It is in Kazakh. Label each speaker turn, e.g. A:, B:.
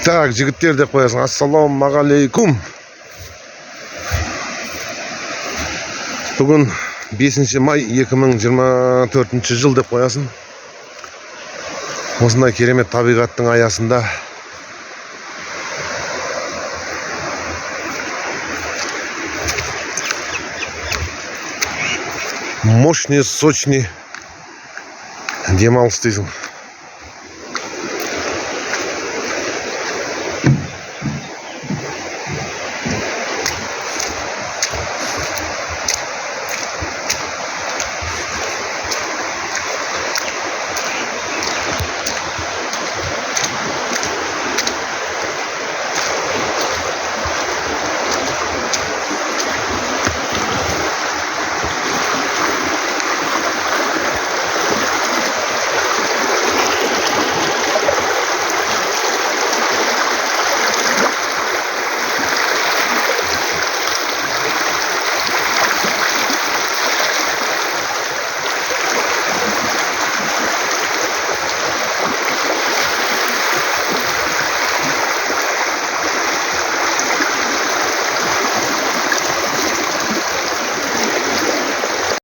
A: Так, жігіттер деп қоясың. Ассалаумағалейкум. Бүгін 5 май 2024 жыл деп қоясың. Осындай керемет табиғаттың аясында мощный, сочный демалыс дейсің.